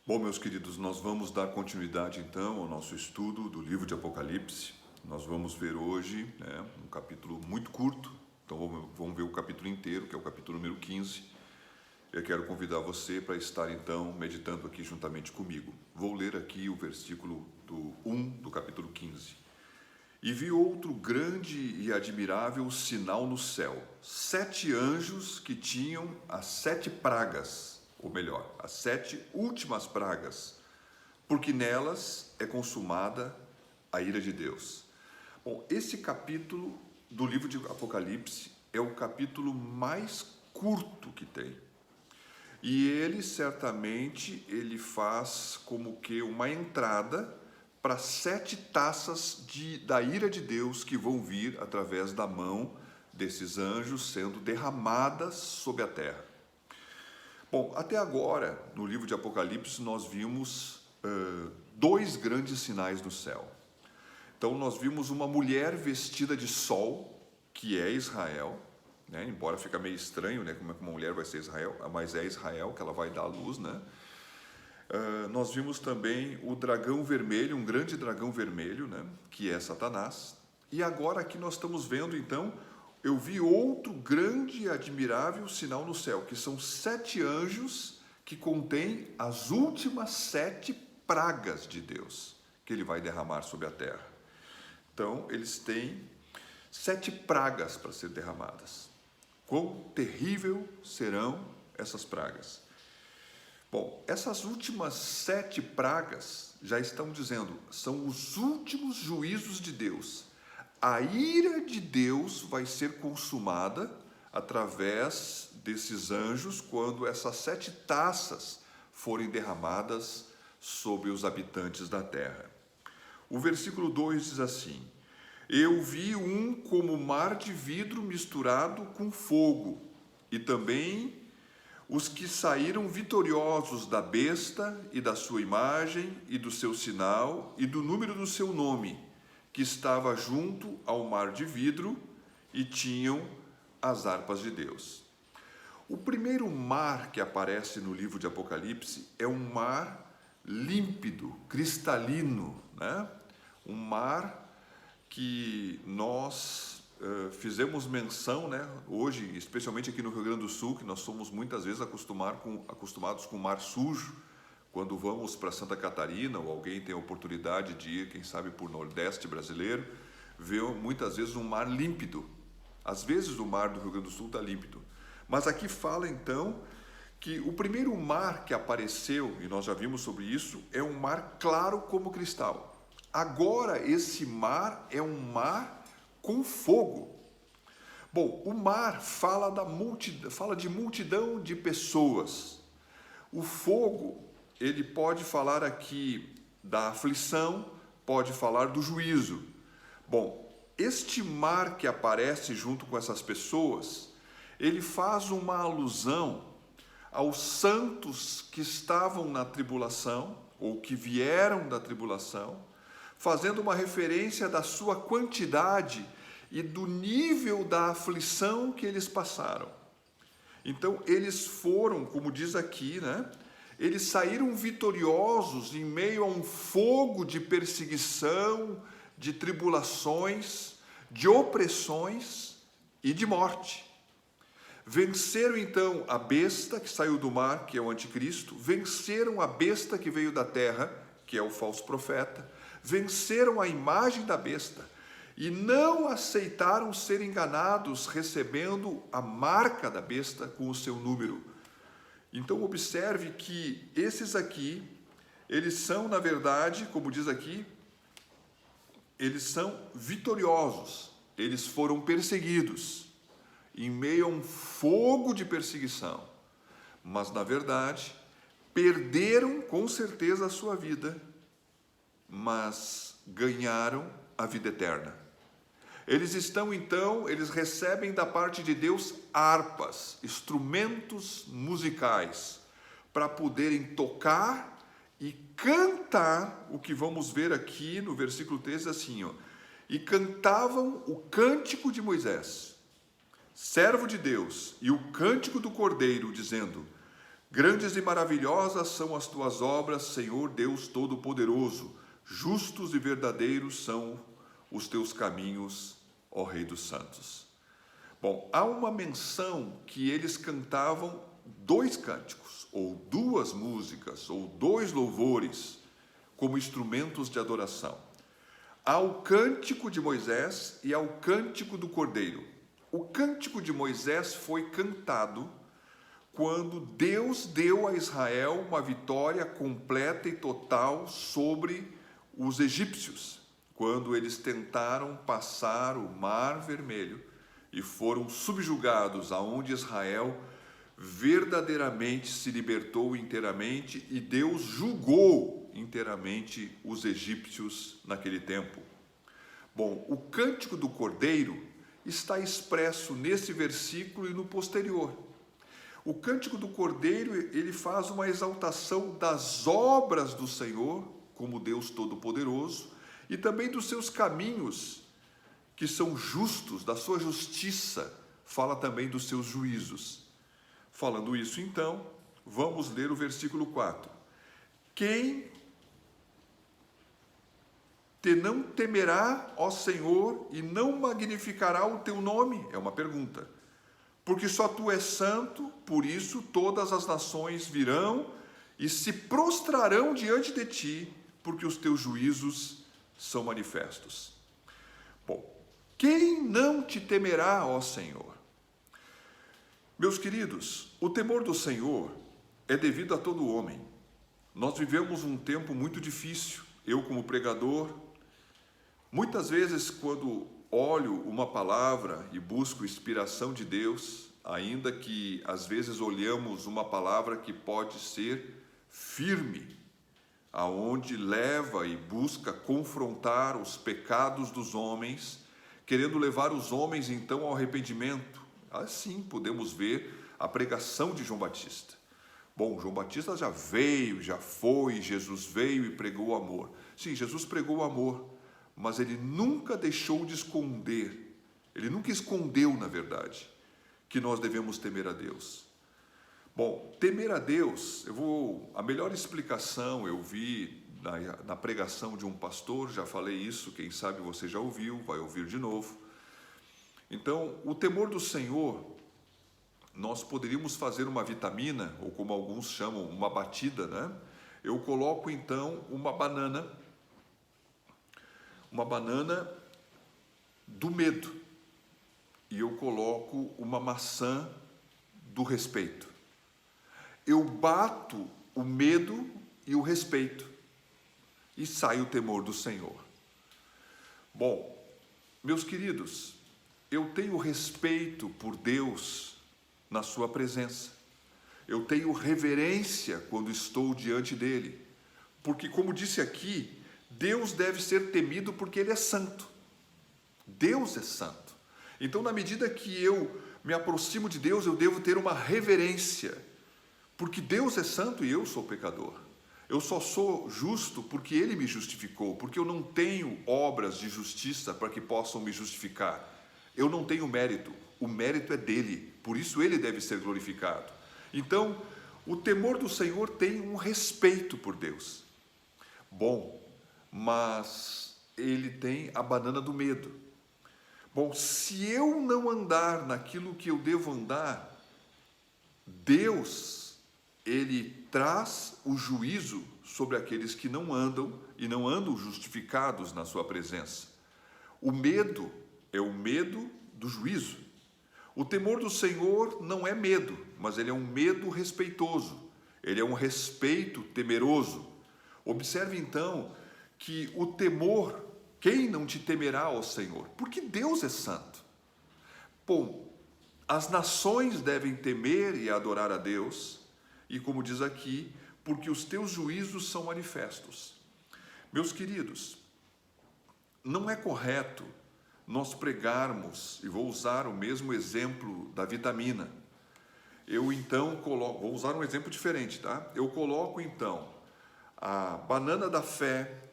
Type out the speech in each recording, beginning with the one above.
Bom, meus queridos, nós vamos dar continuidade então ao nosso estudo do livro de Apocalipse. Nós vamos ver hoje um capítulo muito curto, então vamos ver o capítulo inteiro, que é o capítulo número 15. Eu quero convidar você para estar então meditando aqui juntamente comigo. Vou ler aqui o versículo do 1 do capítulo 15. E vi outro grande e admirável sinal no céu, 7 anjos que tinham as 7 pragas, ou melhor, as 7 últimas pragas, porque nelas é consumada a ira de Deus. Bom, esse capítulo do livro de Apocalipse é o capítulo mais curto que tem. E ele certamente faz como que uma entrada para 7 taças da ira de Deus que vão vir através da mão desses anjos sendo derramadas sobre a terra. Bom, até agora, no livro de Apocalipse, nós vimos 2 grandes sinais no céu. Então, nós vimos uma mulher vestida de sol, que é Israel, né? Embora fique meio estranho, né? Como é que uma mulher vai ser Israel, mas é Israel que ela vai dar à luz, né? Nós vimos também o dragão vermelho, um grande dragão vermelho, né? Que é Satanás. E agora aqui nós estamos vendo, então, eu vi outro grande e admirável sinal no céu, que são 7 anjos que contêm as últimas 7 pragas de Deus, que ele vai derramar sobre a terra. Então, eles têm 7 pragas para ser derramadas. Quão terrível serão essas pragas? Bom, essas últimas 7 pragas já estão dizendo, são os últimos juízos de Deus. A ira de Deus vai ser consumada através desses anjos quando essas 7 taças forem derramadas sobre os habitantes da terra. O versículo 2 diz assim: eu vi um como mar de vidro misturado com fogo, e também os que saíram vitoriosos da besta e da sua imagem e do seu sinal e do número do seu nome, que estava junto ao mar de vidro e tinham as harpas de Deus. O primeiro mar que aparece no livro de Apocalipse é um mar límpido, cristalino, né? Um mar que nós fizemos menção, né? Hoje, especialmente aqui no Rio Grande do Sul, que nós somos muitas vezes acostumados com o mar sujo, quando vamos para Santa Catarina, ou alguém tem a oportunidade de ir, quem sabe, por Nordeste brasileiro, vê muitas vezes um mar límpido. Às vezes o mar do Rio Grande do Sul está límpido. Mas aqui fala, então, que o primeiro mar que apareceu, e nós já vimos sobre isso, é um mar claro como cristal. Agora, esse mar é um mar com fogo. Bom, o mar fala de multidão de pessoas. O fogo, ele pode falar aqui da aflição, pode falar do juízo. Bom, este mar que aparece junto com essas pessoas, ele faz uma alusão aos santos que estavam na tribulação, ou que vieram da tribulação, fazendo uma referência da sua quantidade e do nível da aflição que eles passaram. Então, eles foram, como diz aqui, né? Eles saíram vitoriosos em meio a um fogo de perseguição, de tribulações, de opressões e de morte. Venceram então a besta que saiu do mar, que é o anticristo, venceram a besta que veio da terra, que é o falso profeta, venceram a imagem da besta e não aceitaram ser enganados, recebendo a marca da besta com o seu número. Então observe que esses aqui, eles são, na verdade, como diz aqui, eles são vitoriosos, eles foram perseguidos em meio a um fogo de perseguição, mas na verdade perderam com certeza a sua vida, mas ganharam a vida eterna. Eles estão então, eles recebem da parte de Deus harpas, instrumentos musicais, para poderem tocar e cantar o que vamos ver aqui no versículo 13, assim, ó. E cantavam o cântico de Moisés, servo de Deus, e o cântico do Cordeiro, dizendo: Grandes e maravilhosas são as tuas obras, Senhor Deus Todo-Poderoso. Justos e verdadeiros são os teus caminhos, ó Rei dos Santos. Bom, há uma menção que eles cantavam 2 cânticos, ou 2 músicas, ou 2 louvores, como instrumentos de adoração. Há o cântico de Moisés e há o cântico do Cordeiro. O cântico de Moisés foi cantado quando Deus deu a Israel uma vitória completa e total sobre os egípcios, quando eles tentaram passar o Mar Vermelho e foram subjugados, aonde Israel verdadeiramente se libertou inteiramente e Deus julgou inteiramente os egípcios naquele tempo. Bom, o cântico do Cordeiro está expresso nesse versículo e no posterior. O cântico do Cordeiro, ele faz uma exaltação das obras do Senhor, como Deus Todo-Poderoso, e também dos seus caminhos, que são justos, da sua justiça, fala também dos seus juízos. Falando isso, então, vamos ler o versículo 4. Quem te não temerá, ó Senhor, e não magnificará o teu nome? É uma pergunta. Porque só tu és santo, por isso todas as nações virão e se prostrarão diante de ti, porque os teus juízos são manifestos. Bom, quem não te temerá, ó Senhor? Meus queridos, o temor do Senhor é devido a todo homem. Nós vivemos um tempo muito difícil. Eu, como pregador, muitas vezes, quando olho uma palavra e busco inspiração de Deus, ainda que às vezes olhamos uma palavra que pode ser firme, aonde leva e busca confrontar os pecados dos homens, querendo levar os homens então ao arrependimento. Assim podemos ver a pregação de João Batista. Bom, João Batista já veio, já foi, Jesus veio e pregou o amor. Sim, Jesus pregou o amor, mas ele nunca deixou de esconder, ele nunca escondeu, na verdade, que nós devemos temer a Deus. Bom, temer a Deus, a melhor explicação eu vi na pregação de um pastor, já falei isso, quem sabe você já ouviu, vai ouvir de novo. Então, o temor do Senhor, nós poderíamos fazer uma vitamina, ou como alguns chamam, uma batida, né? Eu coloco então uma banana do medo, e eu coloco uma maçã do respeito. Eu bato o medo e o respeito, e sai o temor do Senhor. Bom, meus queridos, eu tenho respeito por Deus na sua presença. Eu tenho reverência quando estou diante dele, porque, como disse aqui, Deus deve ser temido porque ele é santo. Deus é santo. Então, na medida que eu me aproximo de Deus, eu devo ter uma reverência, porque Deus é santo e eu sou pecador. Eu só sou justo porque ele me justificou, porque eu não tenho obras de justiça para que possam me justificar. Eu não tenho mérito, o mérito é dele, por isso ele deve ser glorificado. Então, o temor do Senhor tem um respeito por Deus. Bom, mas ele tem a banana do medo. Bom, se eu não andar naquilo que eu devo andar, Deus, ele traz o juízo sobre aqueles que não andam e não andam justificados na sua presença. O medo é o medo do juízo. O temor do Senhor não é medo, mas ele é um medo respeitoso. Ele é um respeito temeroso. Observe então que o temor, quem não te temerá, ó Senhor? Porque Deus é santo. Bom, as nações devem temer e adorar a Deus, e como diz aqui, porque os teus juízos são manifestos. Meus queridos, não é correto nós pregarmos, e vou usar o mesmo exemplo da vitamina. Eu então vou usar um exemplo diferente, tá? Eu coloco então a banana da fé,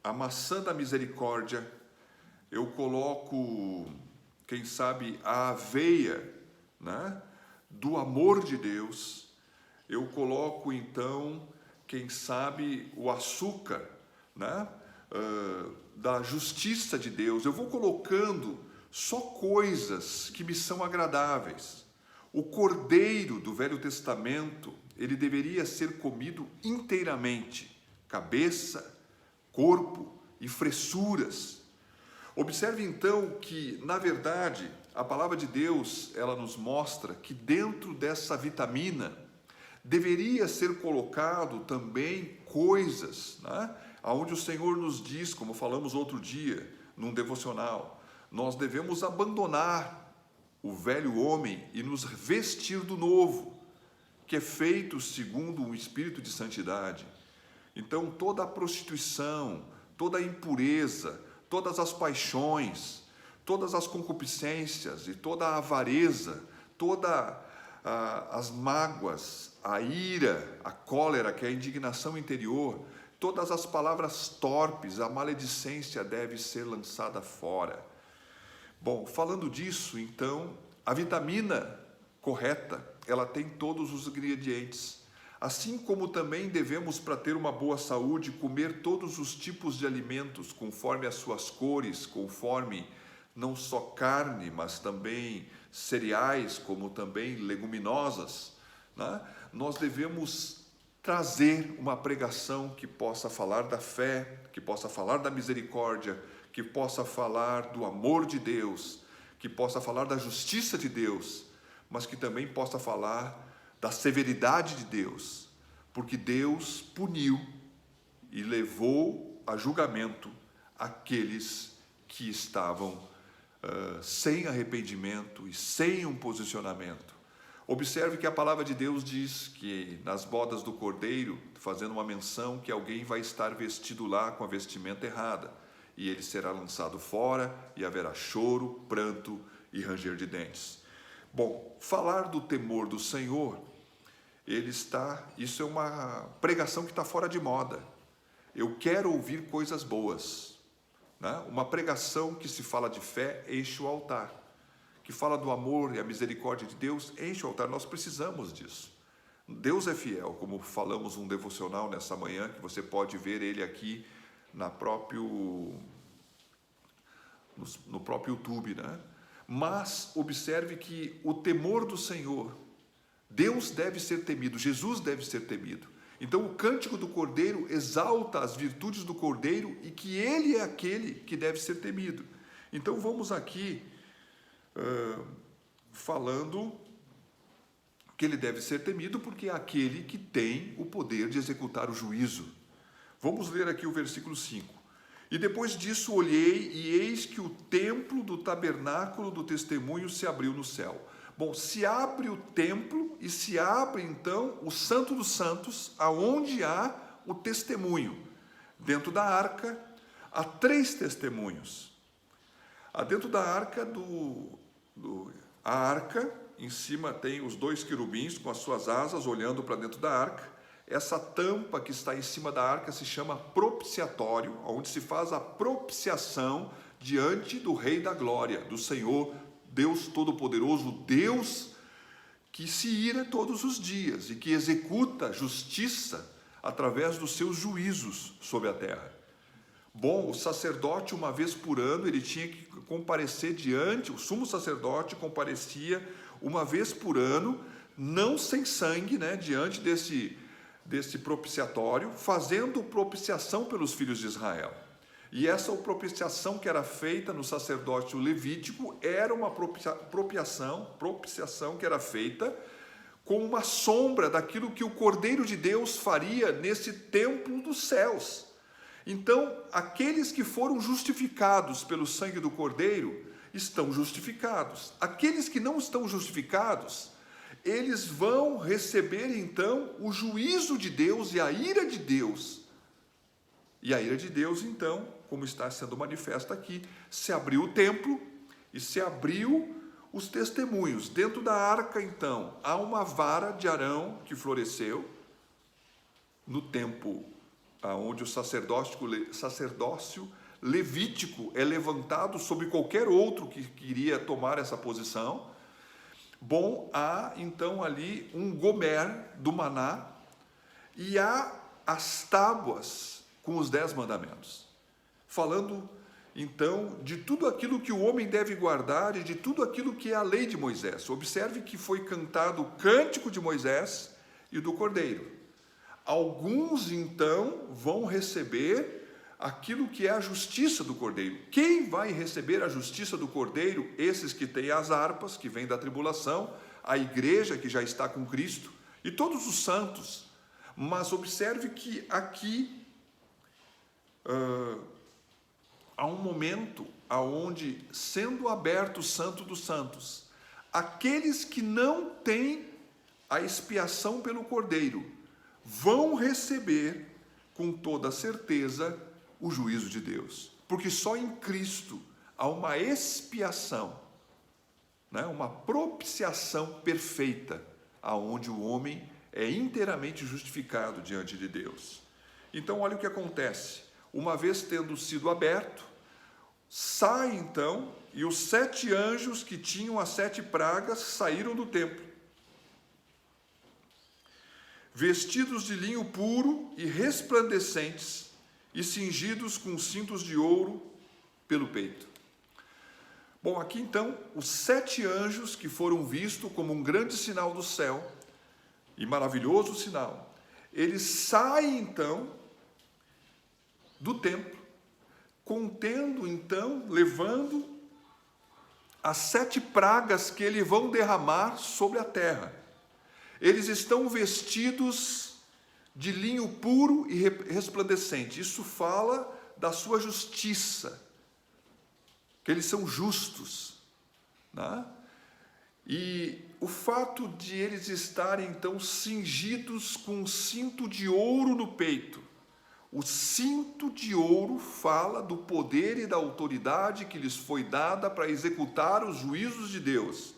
a maçã da misericórdia, eu coloco, quem sabe, a aveia, né, do amor de Deus, eu coloco então, quem sabe, o açúcar, né? Da justiça de Deus. Eu vou colocando só coisas que me são agradáveis. O cordeiro do Velho Testamento, ele deveria ser comido inteiramente, cabeça, corpo e fressuras. Observe então que, na verdade, a palavra de Deus, ela nos mostra que dentro dessa vitamina deveria ser colocado também coisas, né? Onde o Senhor nos diz, como falamos outro dia, num devocional, nós devemos abandonar o velho homem e nos vestir do novo, que é feito segundo o Espírito de santidade. Então, toda a prostituição, toda a impureza, todas as paixões, todas as concupiscências e toda a avareza, todas as mágoas, a ira, a cólera, que é a indignação interior, todas as palavras torpes, a maledicência deve ser lançada fora. Bom, falando disso, então, a vitamina correta, ela tem todos os ingredientes. Assim como também devemos, para ter uma boa saúde, comer todos os tipos de alimentos, conforme as suas cores, conforme não só carne, mas também cereais, como também leguminosas, né? Nós devemos trazer uma pregação que possa falar da fé, que possa falar da misericórdia, que possa falar do amor de Deus, que possa falar da justiça de Deus, mas que também possa falar da severidade de Deus, porque Deus puniu e levou a julgamento aqueles que estavam sem arrependimento e sem um posicionamento. Observe que a palavra de Deus diz que nas bodas do Cordeiro, fazendo uma menção que alguém vai estar vestido lá com a vestimenta errada, e ele será lançado fora, e haverá choro, pranto e ranger de dentes. Bom, falar do temor do Senhor, isso é uma pregação que está fora de moda. Eu quero ouvir coisas boas, né? Uma pregação que se fala de fé enche o altar, que fala do amor e a misericórdia de Deus, enche o altar. Nós precisamos disso. Deus é fiel, como falamos um devocional nessa manhã, que você pode ver ele aqui no próprio YouTube, né? Mas observe que o temor do Senhor, Deus deve ser temido, Jesus deve ser temido. Então o cântico do Cordeiro exalta as virtudes do Cordeiro e que ele é aquele que deve ser temido. Então vamos aqui falando que ele deve ser temido porque é aquele que tem o poder de executar o juízo. Vamos ler aqui o versículo 5. E depois disso olhei, e eis que o templo do tabernáculo do testemunho se abriu no céu. Bom, se abre o templo e se abre então o Santo dos Santos, aonde há o testemunho. Dentro da arca há 3 testemunhos. Dentro da arca a arca, em cima tem os 2 querubins com as suas asas olhando para dentro da arca. Essa tampa que está em cima da arca se chama propiciatório, onde se faz a propiciação diante do Rei da Glória, do Senhor, Deus Todo-Poderoso, Deus que se ira todos os dias e que executa justiça através dos seus juízos sobre a terra. Bom, o sacerdote, uma vez por ano, ele tinha que comparecer diante, o sumo sacerdote comparecia uma vez por ano, não sem sangue, né, diante desse propiciatório, fazendo propiciação pelos filhos de Israel. E essa propiciação que era feita no sacerdócio levítico era uma propiciação que era feita com uma sombra daquilo que o Cordeiro de Deus faria nesse templo dos céus. Então, aqueles que foram justificados pelo sangue do Cordeiro estão justificados. Aqueles que não estão justificados, eles vão receber então o juízo de Deus e a ira de Deus. E a ira de Deus, então, como está sendo manifesta aqui, se abriu o templo e se abriu os testemunhos. Dentro da arca, então, há uma vara de Arão que floresceu no tempo onde o sacerdócio levítico é levantado sobre qualquer outro que queria tomar essa posição. Bom, há então ali um gomer do maná e há as tábuas com os 10 mandamentos, falando então de tudo aquilo que o homem deve guardar e de tudo aquilo que é a lei de Moisés. Observe que foi cantado o cântico de Moisés e do Cordeiro. Alguns então vão receber aquilo que é a justiça do Cordeiro. Quem vai receber a justiça do Cordeiro? Esses que têm as harpas, que vêm da tribulação, a igreja que já está com Cristo e todos os santos. Mas observe que aqui há um momento aonde, sendo aberto o Santo dos Santos, aqueles que não têm a expiação pelo Cordeiro vão receber com toda certeza o juízo de Deus, porque só em Cristo há uma expiação, né? Uma propiciação perfeita, aonde o homem é inteiramente justificado diante de Deus. Então, olha o que acontece. Uma vez tendo sido aberto, sai então, e os 7 anjos que tinham as 7 pragas saíram do templo, vestidos de linho puro e resplandecentes, e cingidos com cintos de ouro pelo peito. Bom, aqui então, os 7 anjos que foram vistos como um grande sinal do céu, e maravilhoso sinal, eles saem então do templo, contendo então, levando as 7 pragas que eles vão derramar sobre a terra. Eles estão vestidos de linho puro e resplandecente. Isso fala da sua justiça, que eles são justos, né? E o fato de eles estarem então cingidos com um cinto de ouro no peito. O cinto de ouro fala do poder e da autoridade que lhes foi dada para executar os juízos de Deus.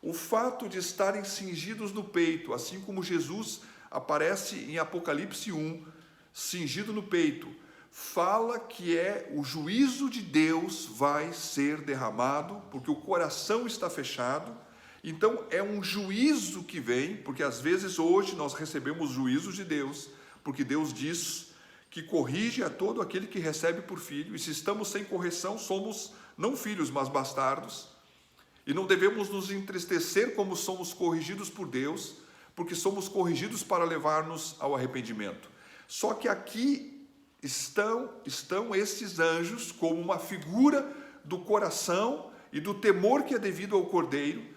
O fato de estarem cingidos no peito, assim como Jesus aparece em Apocalipse 1, cingido no peito, fala que o juízo de Deus vai ser derramado, porque o coração está fechado. Então é um juízo que vem, porque às vezes hoje nós recebemos juízos de Deus, porque Deus diz que corrige a todo aquele que recebe por filho, e se estamos sem correção, somos não filhos, mas bastardos, e não devemos nos entristecer como somos corrigidos por Deus, porque somos corrigidos para levar-nos ao arrependimento. Só que aqui estão esses anjos como uma figura do coração e do temor que é devido ao Cordeiro,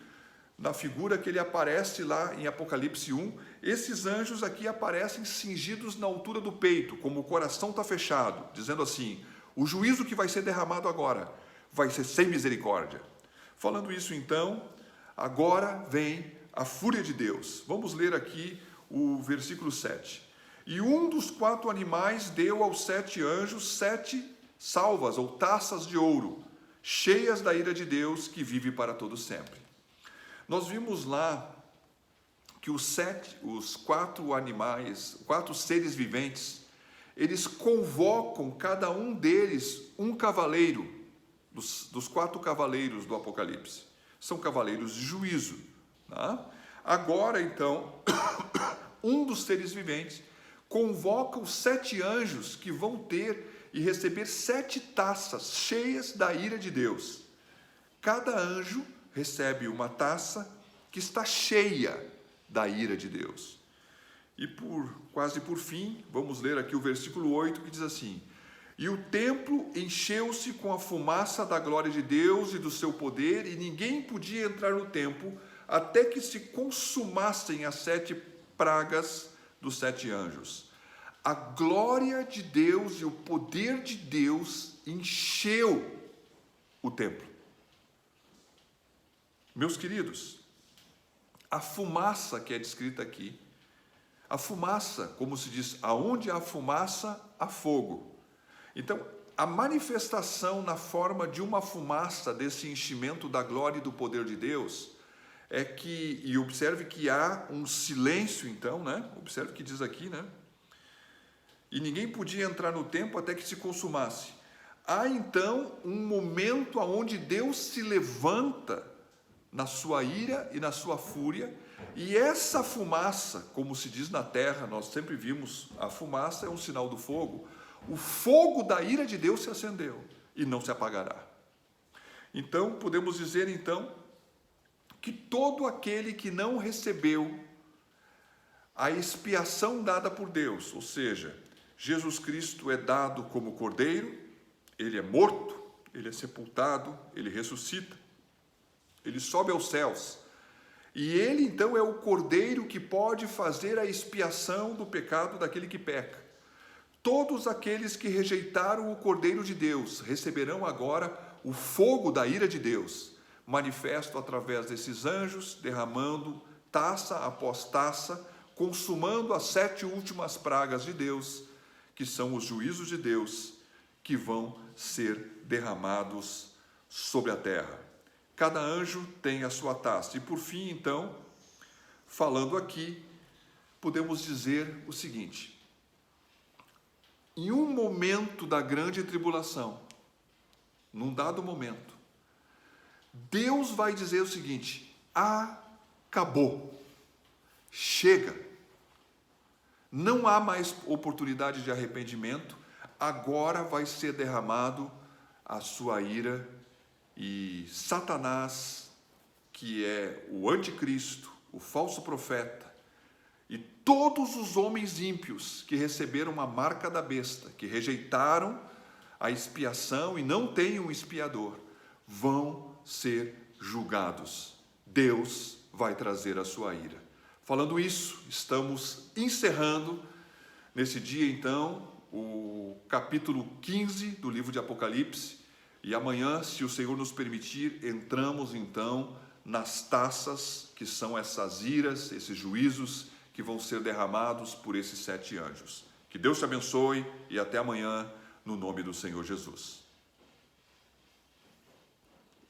na figura que ele aparece lá em Apocalipse 1, esses anjos aqui aparecem cingidos na altura do peito, como o coração está fechado, dizendo assim, o juízo que vai ser derramado agora vai ser sem misericórdia. Falando isso então, agora vem a fúria de Deus. Vamos ler aqui o versículo 7. E um dos 4 animais deu aos 7 anjos 7 salvas ou taças de ouro, cheias da ira de Deus que vive para todo sempre. Nós vimos lá que os 4 animais, 4 seres viventes, eles convocam cada um deles um cavaleiro, dos 4 cavaleiros do Apocalipse. São cavaleiros de juízo. Tá? Agora, então, um dos seres viventes convoca os 7 anjos que vão ter e receber 7 taças cheias da ira de Deus. Cada anjo recebe uma taça que está cheia da ira de Deus. E quase por fim, vamos ler aqui o versículo 8, que diz assim: E o templo encheu-se com a fumaça da glória de Deus e do seu poder, e ninguém podia entrar no templo até que se consumassem as 7 pragas dos 7 anjos. A glória de Deus e o poder de Deus encheu o templo. Meus queridos, a fumaça que é descrita aqui, a fumaça, como se diz, aonde há fumaça, há fogo. Então, a manifestação na forma de uma fumaça desse enchimento da glória e do poder de Deus é que, e observe que há um silêncio então, né? Observe que diz aqui, né? E ninguém podia entrar no templo até que se consumasse. Há então um momento onde Deus se levanta na sua ira e na sua fúria, e essa fumaça, como se diz na terra, nós sempre vimos a fumaça é um sinal do fogo, o fogo da ira de Deus se acendeu e não se apagará. Então, podemos dizer então que todo aquele que não recebeu a expiação dada por Deus, ou seja, Jesus Cristo é dado como cordeiro, ele é morto, ele é sepultado, ele ressuscita, ele sobe aos céus, e ele então é o cordeiro que pode fazer a expiação do pecado daquele que peca. Todos aqueles que rejeitaram o cordeiro de Deus receberão agora o fogo da ira de Deus, manifesto através desses anjos, derramando taça após taça, consumando as 7 últimas pragas de Deus, que são os juízos de Deus, que vão ser derramados sobre a terra. Cada anjo tem a sua taça. E por fim, então, falando aqui, podemos dizer o seguinte: em um momento da grande tribulação, num dado momento, Deus vai dizer o seguinte: acabou, chega, não há mais oportunidade de arrependimento, agora vai ser derramado a sua ira, e Satanás, que é o anticristo, o falso profeta, e todos os homens ímpios que receberam a marca da besta, que rejeitaram a expiação e não têm um expiador, vão ser julgados. Deus vai trazer a sua ira. Falando isso, estamos encerrando nesse dia então o capítulo 15 do livro de Apocalipse, e amanhã, se o Senhor nos permitir, entramos então nas taças, que são essas iras, esses juízos que vão ser derramados por esses 7 anjos. Que Deus te abençoe e até amanhã, no nome do Senhor Jesus.